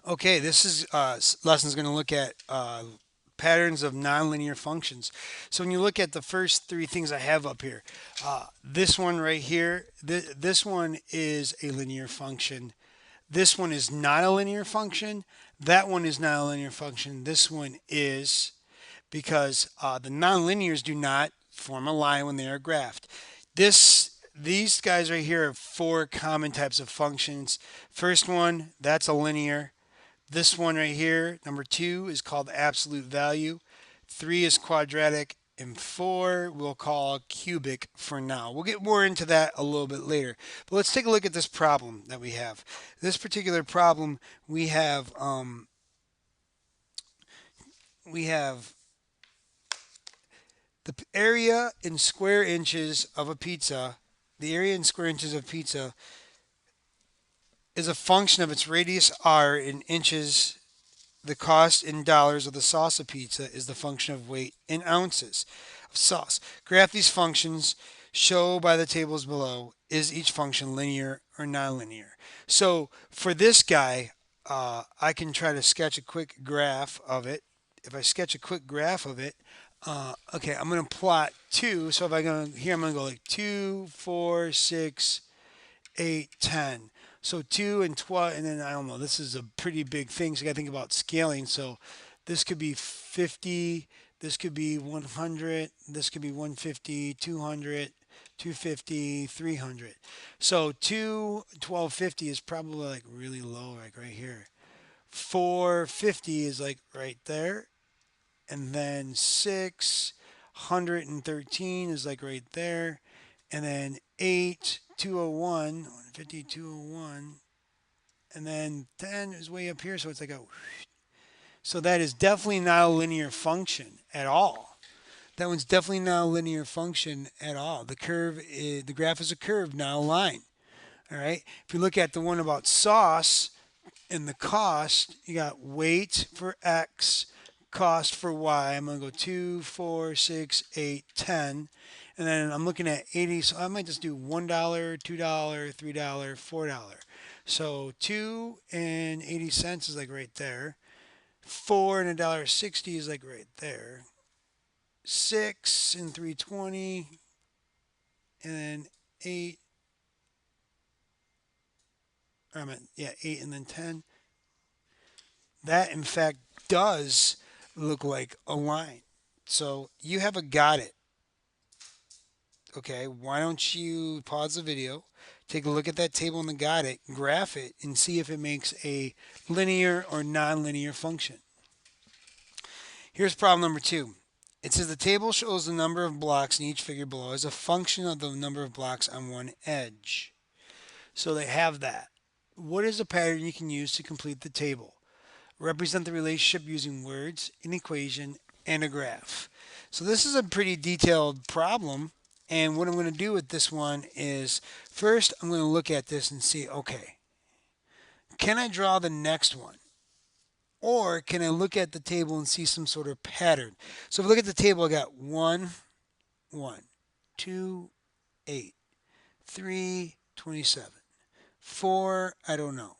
Okay, this is lesson is going to look at patterns of nonlinear functions. So when you look at the first three things I have up here, this one right here, this one is a linear function. This one is not a linear function. That one is not a linear function. This one is, because the nonlinears do not form a line when they are graphed. These guys right here are four common types of functions. First one, that's a linear. This one right here, number two, is called absolute value. Three is quadratic. And four we'll call cubic for now. We'll get more into that a little bit later. But let's take a look at this problem that we have. This particular problem, we have the area in square inches of a pizza. The area in square inches of pizza is a function of its radius r in inches. The cost in dollars of the sauce of pizza is the function of weight in ounces of sauce. Graph these functions. Show by the tables below, is each function linear or nonlinear? So for this guy, I can try to sketch a quick graph of it. If I sketch a quick graph of it, okay, I'm going to plot 2. So if I go here, I'm going to go like 2, 4, 6, 8, 10. So 2 and 12, and then I don't know, this is a pretty big thing. So you got to think about scaling. So this could be 50, this could be 100, this could be 150, 200, 250, 300. So 2, 1250 is probably like really low, like right here. 450 is like right there. And then 613 is like right there. And then 8, 201, 150, 201, and then 10 is way up here, so it's like a. So that is definitely not a linear function at all. That one's definitely not a linear function at all. The graph is a curve, not a line. All right. If you look at the one about sauce and the cost, you got weight for X, cost for Y. I'm going to go 2, 4, 6, 8, 10. And then I'm looking at 80, so I might just do $1, $2, $3, $4. So 2 and 80 cents is like right there. 4 and $1.60 is like right there. 6 and 3.20, and then 8. Or I meant, yeah, 8 and then 10. That in fact does look like a line. So you have a got it. Okay, why don't you pause the video, take a look at that table in the got it, graph it, and see if it makes a linear or nonlinear function. Here's problem number 2. It says the table shows the number of blocks in each figure below as a function of the number of blocks on one edge. So they have that. What is a pattern you can use to complete the table? Represent the relationship using words, an equation, and a graph. So this is a pretty detailed problem. And what I'm going to do with this one is first I'm going to look at this and see, okay, can I draw the next one? Or can I look at the table and see some sort of pattern? So if I look at the table, I got 1, 1, 2, 8, 3, 27, 4, I don't know,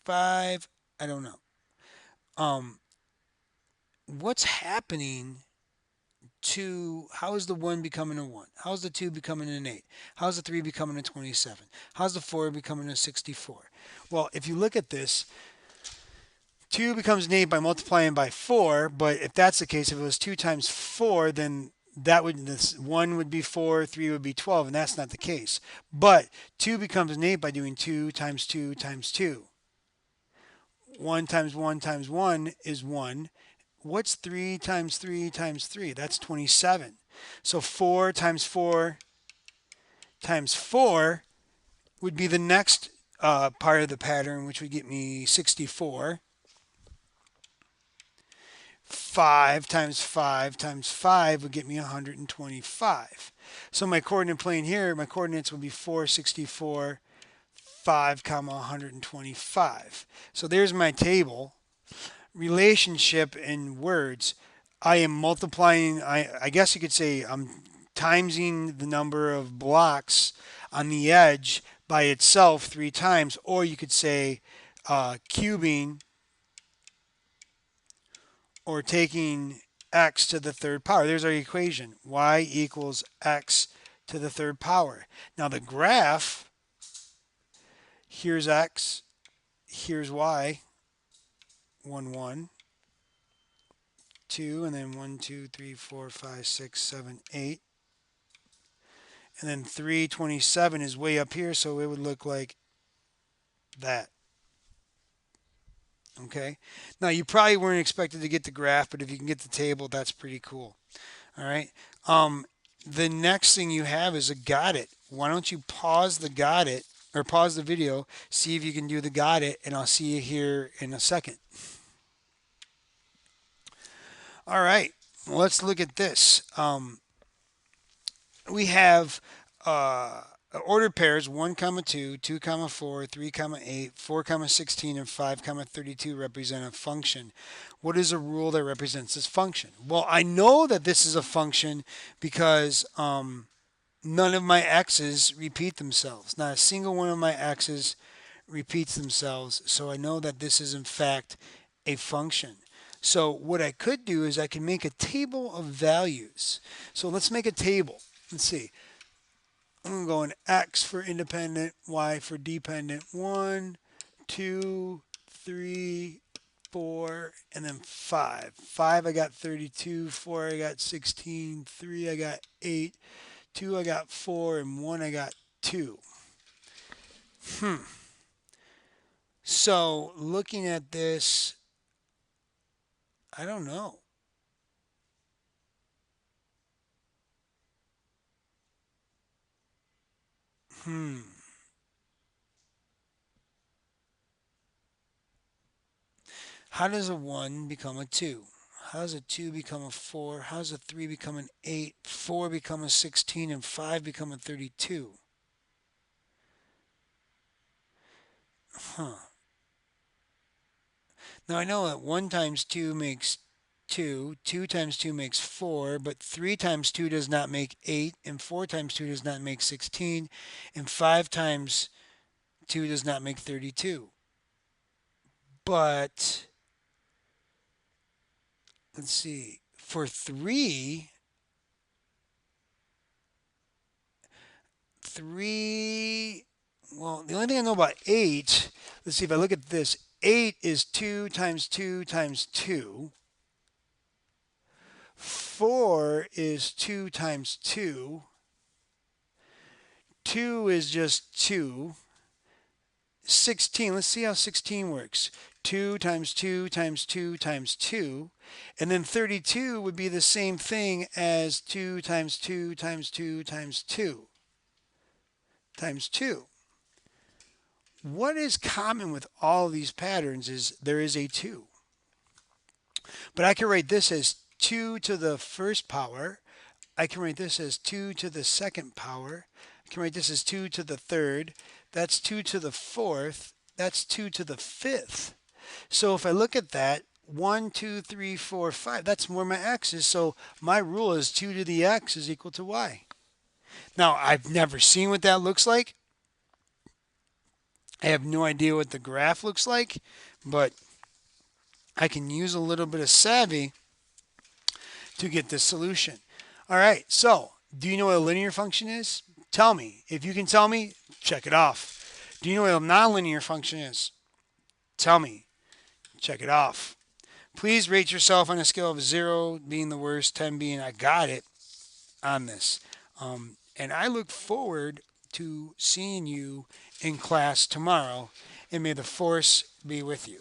5, I don't know. Um, what's happening to how is the 1 becoming a 1? How's the 2 becoming an 8? How's the 3 becoming a 27? How's the 4 becoming a 64? Well, if you look at this, 2 becomes an 8 by multiplying by 4, but if that's the case, if it was 2 times 4, then this 1 would be 4, 3 would be 12, and that's not the case. But 2 becomes an 8 by doing 2 times 2 times 2. 1 times 1 times 1 is 1. What's 3 times 3 times 3? That's 27. So 4 times 4 times 4 would be the next part of the pattern, which would get me 64. 5 times 5 times 5 would get me 125. So my coordinate plane here, my coordinates would be 464, 5 comma 125. So there's my table. Relationship in words. I am multiplying, I guess you could say I'm timesing the number of blocks on the edge by itself 3 times, or you could say cubing or taking x to the third power. There's our equation. Y equals x to the third power. Now the graph, here's x, here's y, 1, 1, 2, and then 1, 2, 3, 4, 5, 6, 7, 8. And then 327 is way up here, so it would look like that. Okay. Now you probably weren't expected to get the graph, but if you can get the table, that's pretty cool. All right. Um, the next thing you have is a got it. Why don't you pause the got it or pause the video, see if you can do the got it, and I'll see you here in a second. All right. Let's look at this. We have uh, ordered pairs 1 comma 2, 2 comma 4, 3 comma 8, 4 comma 16, and 5 comma 32 represent a function. What is a rule that represents this function? Well, I know that this is a function because none of my x's repeat themselves. Not a single one of my x's repeats themselves. So I know that this is in fact a function. So what I could do is I can make a table of values. So let's make a table. Let's see. I'm going to go in X for independent, Y for dependent. 1, 2, 3, 4, and then 5. 5 I got 32, 4 I got 16, 3 I got 8, 2 I got 4, and 1 I got 2. So looking at this, I don't know. Hmm. How does a 1 become a 2? How does a 2 become a 4? How does a 3 become an 8? 4 become a 16, and 5 become a 32? Huh. Now I know that 1 times 2 makes 2, 2 times 2 makes 4, but 3 times 2 does not make 8, and 4 times 2 does not make 16, and 5 times 2 does not make 32. But let's see. For 3, well, the only thing I know about 8, let's see if I look at this. 8 is 2 times 2 times 2. 4 is 2 times 2. 2 is just 2. 16, let's see how 16 works. 2 times 2 times 2 times 2. And then 32 would be the same thing as 2 times 2 times 2 times 2 times 2. What is common with all of these patterns is there is a 2. But I can write this as 2 to the first power. I can write this as 2 to the second power. I can write this as 2 to the third. That's 2 to the fourth. That's 2 to the fifth. So if I look at that, 1, 2, 3, 4, 5, that's where my x is. So my rule is 2 to the x is equal to y. Now, I've never seen what that looks like. I have no idea what the graph looks like, but I can use a little bit of savvy to get this solution. All right, so do you know what a linear function is? Tell me. If you can tell me, check it off. Do you know what a nonlinear function is? Tell me. Check it off. Please rate yourself on a scale of 0 being the worst, 10 being I got it on this. And I look forward to seeing you in class tomorrow, and may the force be with you.